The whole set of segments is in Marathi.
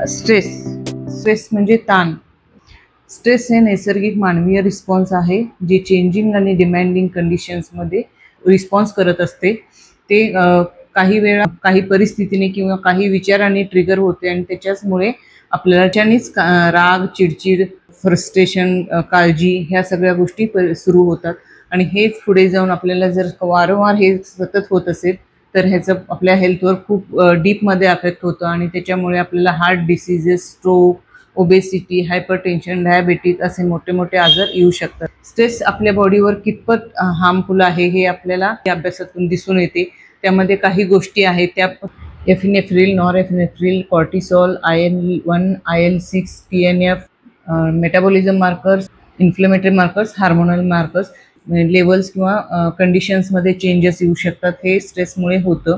स्ट्रेस स्ट्रेस म्हणजे ताण. स्ट्रेस हे नैसर्गिक मानवीय रिस्पॉन्स आहे जे चेंजिंग आणि डिमांडिंग कंडिशन्समध्ये रिस्पॉन्स करत असते. ते काही वेळा काही परिस्थितीने किंवा काही विचारांनी ट्रिगर होते आणि त्याच्यामुळे आपल्याच्यानीच राग, चिडचिड, फ्रस्ट्रेशन, काळजी ह्या सगळ्या गोष्टी सुरू होतात. आणि हेच पुढे जाऊन आपल्याला जर वारंवार हे सतत होत असेल तर ह्याचं आपल्या हेल्थवर खूप डीपमध्ये अफेक्ट होतं आणि त्याच्यामुळे आपल्याला heart diseases, stroke, obesity, hypertension, diabetes असे मोठे मोठे आजार येऊ शकतात. स्ट्रेस आपल्या बॉडीवर कितपत हार्मफुल आहे हे आपल्याला या अभ्यासातून दिसून येते. त्यामध्ये काही गोष्टी आहेत त्या epinephrine, norepinephrine, cortisol, IL-1, IL-6, TNF, metabolism markers, inflammatory markers, hormonal markers levels किंवा कंडिशन्समध्ये चेंजेस येऊ शकतात. हे स्ट्रेसमुळे होतं.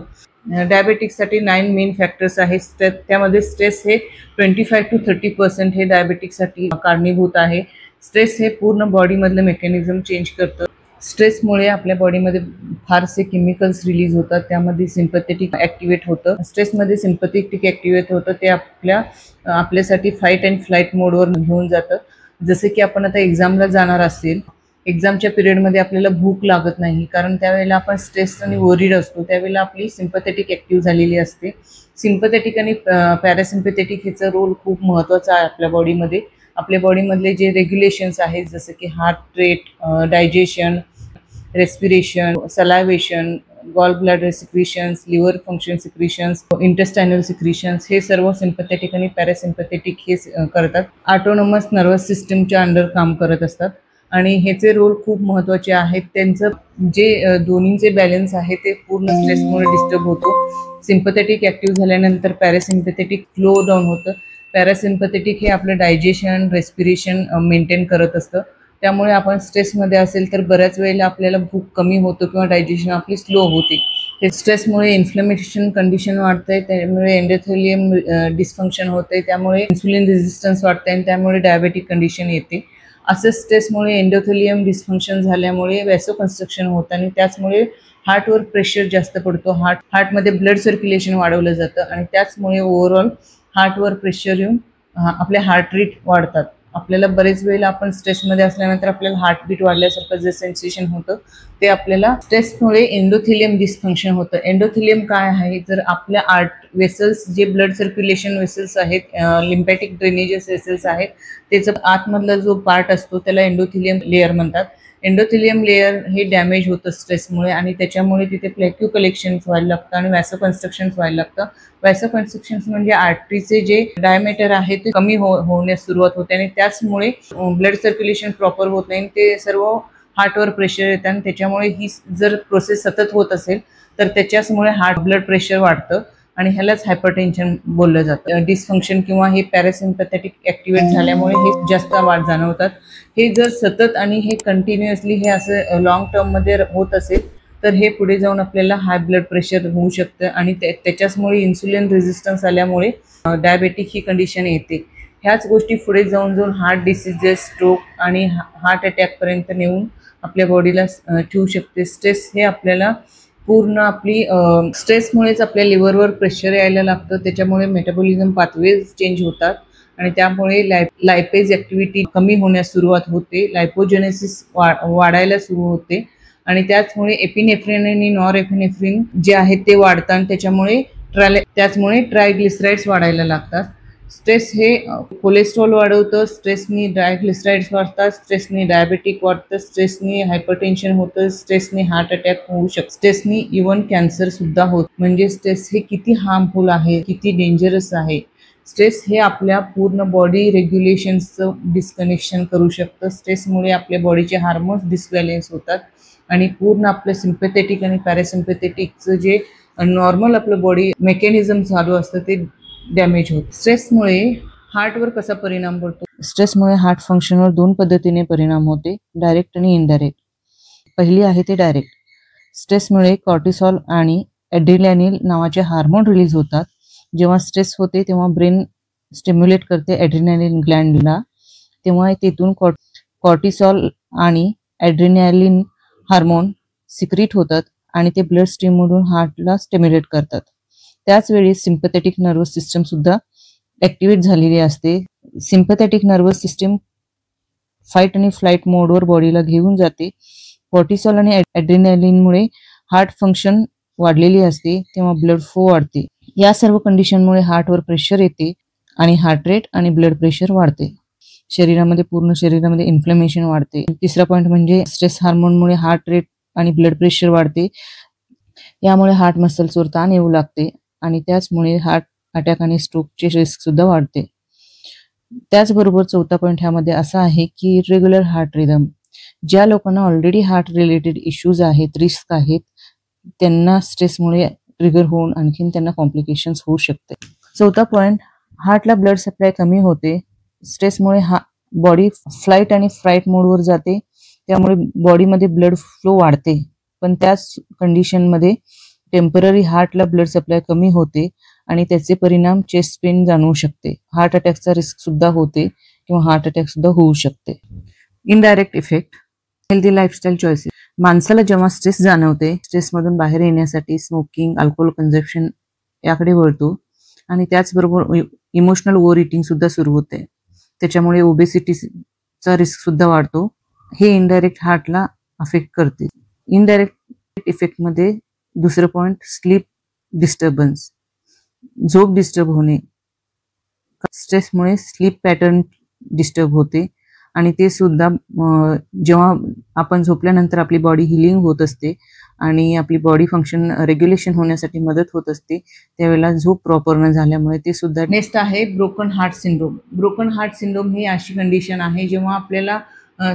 डायबेटिक्ससाठी 9 मेन फॅक्टर्स आहेत. त्यामध्ये स्ट्रेस हे 25 to 30% हे डायबेटिक्ससाठी कारणीभूत आहे. स्ट्रेस हे पूर्ण बॉडीमधलं मेकॅनिझम चेंज करतं. स्ट्रेसमुळे आपल्या बॉडीमध्ये फारसे केमिकल्स रिलीज होतात. त्यामध्ये सिम्पथेटिक ॲक्टिवेट होतं. स्ट्रेसमध्ये सिम्पथेटिक ॲक्टिवेट होतं ते आपल्यासाठी फाईट अँड फ्लाईट मोडवर घेऊन जातं. जसे की आपण आता एक्झामला जाणार असेल, एक्झामच्या पिरियडमध्ये आपल्याला भूक लागत नाही कारण त्यावेळेला आपण स्ट्रेस आणि वरीड असतो. त्यावेळेला आपली सिम्पथेटिक ॲक्टिव्ह झालेली असते. सिम्पथेटिक आणि पॅरासिम्पथेटिक ह्याचा रोल खूप महत्त्वाचा आहे आपल्या बॉडीमध्ये. आपल्या बॉडीमधले जे रेग्युलेशन्स आहेत जसं की heart rate, digestion, respiration, salivation, gall bladder secretions, liver function secretions, intestinal secretions हे सर्व सिम्पथेटिक आणि पॅरासिम्पथेटिक हे करतात. ऑटोनॉमस नर्वस सिस्टमच्या अंडर काम करत असतात आणि ह्याचे रोल खूप महत्त्वाचे आहेत. त्यांचं जे दोन्हीचे बॅलन्स आहे ते पूर्ण स्ट्रेसमुळे डिस्टर्ब होतो. सिम्पथेटिक ॲक्टिव्ह झाल्यानंतर पॅरासिम्पथेटिक फ्लो डाऊन होतं. पॅरासिम्पथेटिक हे आपलं डायजेशन, रेस्पिरेशन मेंटेन करत असतं. त्यामुळे आपण स्ट्रेसमध्ये असेल तर बऱ्याच वेळेला आपल्याला भूक कमी होतं किंवा डायजेशन आपली स्लो होते. हे स्ट्रेसमुळे इन्फ्लेमेशन कंडिशन वाढते, त्यामुळे एंडोथेलियम डिस्फंक्शन होते, त्यामुळे इन्सुलिन रेझिस्टन्स वाढते आणि त्यामुळे डायबेटिक कंडिशन येते. असं स्ट्रेसमुळे एंडोथेलियम डिस्फंक्शन झाल्यामुळे वॅसोकन्स्ट्रक्शन होतं आणि त्याचमुळे हार्टवर प्रेशर जास्त पडतो. हार्टमध्ये ब्लड सर्क्युलेशन वाढवलं जातं आणि त्याचमुळे ओव्हरऑल हार्टवर प्रेशर येऊन आपले हार्ट रेट वाढतात. आपल्याला बरेच वेळेला आपण स्ट्रेसमध्ये असल्यानंतर आपल्याला हार्टबीट वाढल्यासारखं जे सेन्सेशन होतं ते आपल्याला स्ट्रेसमुळे एंडोथेलियम डिस्फंक्शन होतं. एंडोथेलियम काय आहे? जर आपल्या वेसल्स जे ब्लड सर्क्युलेशन वेसल्स आहेत, लिम्फॅटिक ड्रेनेजेस वेसल्स आहेत, त्याचा आतमधला जो पार्ट असतो त्याला एंडोथेलियम लेअर म्हणतात. एंडोथेलियम लेअर हे डॅमेज होतं स्ट्रेसमुळे आणि त्याच्यामुळे तिथे प्लॅक्यू कलेक्शन्स व्हायला लागतं आणि वॅसो कन्स्ट्रक्शन्स व्हायला लागतं. वॅसो कन्स्ट्रक्शन्स म्हणजे आर्टरीचे जे डायमीटर आहे ते कमी होण्यास सुरुवात होते आणि त्याचमुळे ब्लड सर्क्युलेशन प्रॉपर होत नाही. ते सर्व हार्टवर प्रेशर येतं आणि त्याच्यामुळे ही जर प्रोसेस सतत होत असेल तर त्याच्यामुळे हार्ट ब्लड प्रेशर वाढतं आणि ह्यालाच हायपरटेन्शन बोललं जातं. डिस्फंक्शन किंवा हे पॅरासिम्पथेटिक ॲक्टिवेट झाल्यामुळे हे जास्त वाढ जाणवतात. हे जर सतत आणि हे कंटिन्युअसली हे असं लॉंग टर्ममध्ये होत असेल तर हे पुढे जाऊन आपल्याला हाय ब्लड प्रेशर होऊ शकतं आणि त्याच्याचमुळे इन्सुलिन रेझिस्टन्स आल्यामुळे डायबेटिक ही कंडिशन येते. ह्याच गोष्टी पुढे जाऊन हार्ट डिसीजेस, स्ट्रोक आणि हार्ट अटॅकपर्यंत नेऊन आपल्या बॉडीला ठेवू शकते. स्ट्रेस हे आपल्याला पूर्ण आपली स्ट्रेसमुळेच आपल्या लिव्हरवर प्रेशर यायला लागतं. त्याच्यामुळे मेटाबॉलिझम पाथवेज चेंज होतात आणि त्यामुळे लायपेज ॲक्टिव्हिटी कमी होण्यास सुरुवात होते. लायपोजेनेसिस वाढायला सुरू होते आणि त्याचमुळे एपिनेफ्रिन आणि नॉरएपिनेफ्रिन जे आहेत ते वाढतात आणि त्याचमुळे ट्रायग्लिसराइड्स वाढायला लागतात. स्ट्रेस हे कोलेस्ट्रॉल वाढवतं, स्ट्रेसनी ट्रायग्लिसराइड्स वाढतात, स्ट्रेसनी डायबेटिक वाढतं, स्ट्रेसनी हायपरटेन्शन होतं, स्ट्रेसनी हार्ट अटॅक होऊ शकतो, स्ट्रेसनी इव्हन कॅन्सर सुद्धा होत. म्हणजे स्ट्रेस हे किती हार्मफुल आहे, किती डेंजरस आहे. स्ट्रेस हे आपल्या पूर्ण बॉडी रेग्युलेशन्सचं डिस्कनेक्शन करू शकतं. स्ट्रेसमुळे आपल्या बॉडीचे हार्मोन्स डिसबॅलन्स होतात आणि पूर्ण आपलं सिम्पथेटिक आणि पॅरासिम्पथेटिकचं जे नॉर्मल आपलं बॉडी मेकॅनिझम चालू असतं ते डॅमेज होतं. स्ट्रेसमुळे हार्टवर कसा परिणाम पडतो? स्ट्रेसमुळे हार्ट फंक्शनवर 2 पद्धतीने परिणाम होते, डायरेक्ट आणि इनडायरेक्ट. पहिली आहे ते डायरेक्ट. स्ट्रेसमुळे कॉर्टिसॉल आणि ॲड्रेनालिन नावाचे हार्मोन रिलीज होतात. जेव्हा स्ट्रेस होते तेव्हा ब्रेन स्टिम्युलेट करते ॲड्रेनालिन ग्लँडला, तेव्हा तेथून कॉर्टिसॉल आणि ॲड्रेनालिन हार्मोन सिक्रीट होतात आणि ते ब्लड स्ट्रीममधून हार्टला स्टिम्युलेट करतात. त्याच वेळी सिम्पथेटिक नर्वस सिस्टम सुद्धा ऍक्टिव्हेट झालेली असते. सिम्पॅथेटिक नर्वस सिस्टीम फाईट आणि फ्लाईट मोडवर बॉडीला घेऊन जाते. कॉर्टिसॉल आणि ॲड्रेनालिनमुळे हार्ट फंक्शन वाढलेली असते तेव्हा ब्लड फ्लो वाढते. या सर्व कंडिशनमुळे हार्टवर प्रेशर येते आणि हार्ट रेट आणि ब्लड प्रेशर वाढते. पूर्ण शरीरामध्ये इन्फ्लेमेशन वाढते. तिसरा पॉइंट म्हणजे स्ट्रेस हार्मोनमुळे हार्ट रेट आणि ब्लड प्रेशर वाढते. यामुळे हार्ट मसल्सवर ताण येऊ लागते आणि त्याचमुळे हार्ट अटॅक आणि स्ट्रोकचे रिस्क सुद्धा वाढते. त्याचबरोबर चौथा पॉइंट ह्यामध्ये असा आहे की इरेग्युलर हार्ट रिदम. ज्या लोकांना ऑलरेडी हार्ट रिलेटेड इश्यूज आहेत, रिस्क आहेत, त्यांना स्ट्रेसमुळे ट्रिगर होऊन आणखीन त्यांना कॉम्प्लिकेशन्स होऊ शकते. चौथा पॉइंट, हार्टला ब्लड सप्लाय कमी होते. स्ट्रेसमुळे बॉडी फ्लाईट आणि फ्राईट मोडवर जाते, त्यामुळे बॉडीमध्ये ब्लड फ्लो वाढते. पण त्याच कंडिशनमध्ये टेम्पररी हार्टला ब्लड सप्लाय कमी होते आणि त्याचे परिणाम चेस्ट पेन जाणवू शकते. हार्ट अटॅकचा रिस्क सुद्धा होते किंवा हार्ट अटॅक सुद्धा होऊ शकते. Indirect effect, healthy lifestyle choices. माणसाला जेव्हा स्ट्रेस जाणवते, स्ट्रेसमधून बाहेर येण्यासाठी स्मोकिंग, अल्कोहोल कन्झम्पशन याकडे वळतो आणि त्याचबरोबर इमोशनल ओव्हर इटिंग सुद्धा सुरू होते. त्याच्यामुळे ओबेसिटीचा रिस्क सुद्धा वाढतो. हे इनडायरेक्ट हार्टला अफेक्ट करते. इनडायरेक्ट इफेक्टमध्ये दुसरं पॉइंट, स्लीप डिस्टर्बन्स, झोप डिस्टर्ब होणे. स्ट्रेसमुळे स्लीप पॅटर्न डिस्टर्ब होते आणि ते सुद्धा जेव्हा आपण झोपल्यानंतर आपली बॉडी हिलिंग होत असते आणि आपली बॉडी फंक्शन रेग्युलेशन होण्यासाठी मदत होत असते, त्यावेळेला झोप प्रॉपर न झाल्यामुळे ते सुद्धा. नेक्स्ट आहे broken heart syndrome. Broken heart syndrome ही अशी कंडिशन आहे जेव्हा आपल्याला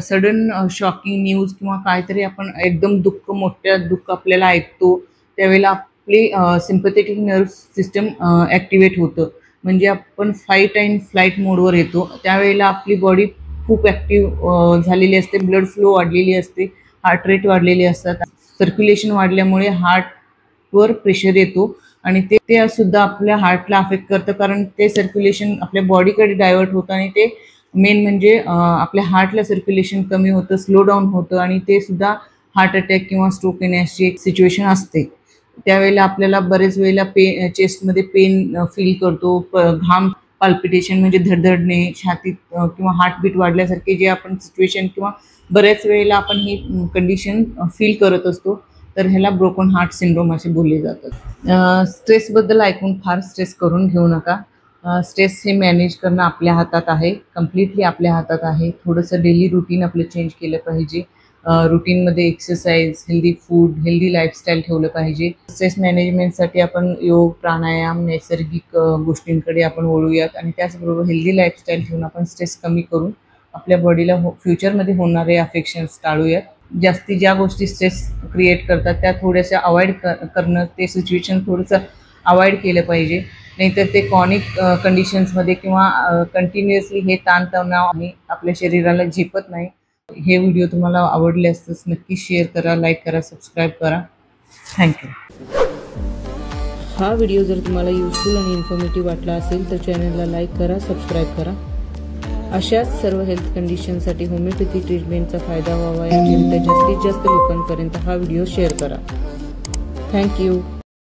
सडन शॉकिंग न्यूज किंवा काहीतरी आपण एकदम मोठ्या दुःख आपल्याला ऐकतो, त्यावेळेला आपली सिम्पॅथेटिक नर्व्ह सिस्टम ॲक्टिवेट होतं. म्हणजे आपण फाईट अँड फ्लाईट मोडवर येतो. त्यावेळेला आपली बॉडी खूप ॲक्टिव्ह झालेली असते, ब्लड फ्लो वाढलेली असते, हार्ट रेट वाढलेले असतात. सर्क्युलेशन वाढल्यामुळे हार्टवर प्रेशर येतो आणि ते सुद्धा आपल्या हार्टला अफेक्ट करतं, कारण ते सर्क्युलेशन आपल्या बॉडीकडे डायव्हर्ट होतं आणि ते मेन म्हणजे आपल्या हार्टला सर्क्युलेशन कमी होतं, स्लो डाऊन होतं आणि ते सुद्धा हार्ट अटॅक किंवा स्ट्रोक येण्याची एक सिच्युएशन असते. त्यावेळेला आपल्याला बरेच वेळेला चेस्टमध्ये पेन फील करतो, घाम, पाल्पिटेशन म्हणजे धडधडणे, छातीत किंवा हार्टबीट वाढल्यासारखे जे आपण सिच्युएशन किंवा बऱ्याच वेळेला आपण ही कंडिशन फील करत असतो, तर ह्याला ब्रोकन हार्ट सिंड्रोम असे बोलले जातात. स्ट्रेसबद्दल ऐकून फार स्ट्रेस करून घेऊ नका. स्ट्रेस हे मॅनेज करणं आपल्या हातात आहे, कम्प्लिटली आपल्या हातात आहे. थोडंसं डेली रुटीन आपलं चेंज केलं पाहिजे. रुटीनमध्ये exercise, healthy food, healthy lifestyle ठेवलं पाहिजे. स्ट्रेस मॅनेजमेंटसाठी आपण योग, प्राणायाम, नैसर्गिक गोष्टींकडे आपण वळूयात आणि त्याचबरोबर हेल्दी लाईफस्टाईल ठेवून आपण स्ट्रेस कमी करून आपल्या बॉडीला फ्युचरमध्ये होणारे अफेक्शन्स टाळूयात. ज्या गोष्टी स्ट्रेस क्रिएट करतात त्या थोड्याशा अवॉइड करणं, ते सिच्युएशन थोडंसं अवॉइड केलं पाहिजे. नाहीतर ते क्रॉनिक कंडिशन्समध्ये किंवा कंटिन्युअसली हे ताणतणाव आणि आपल्या शरीराला झेपत नाही. हे व्हिडिओ तुम्हाला आवडले असल्यास नक्की शेअर करा, लाईक करा, सबस्क्राईब करा. थँक्यू. हा व्हिडिओ जर तुम्हाला युजफुल आणि इन्फॉर्मेटिव्ह वाटला असेल तर चॅनलला लाईक करा, सबस्क्राईब करा. अशाच सर्व हेल्थ कंडिशनसाठी होमिओपॅथी ट्रीटमेंटचा फायदा व्हावा याकरिता जास्तीत जास्त लोकांपर्यंत हा व्हिडिओ शेअर करा. थँक्यू.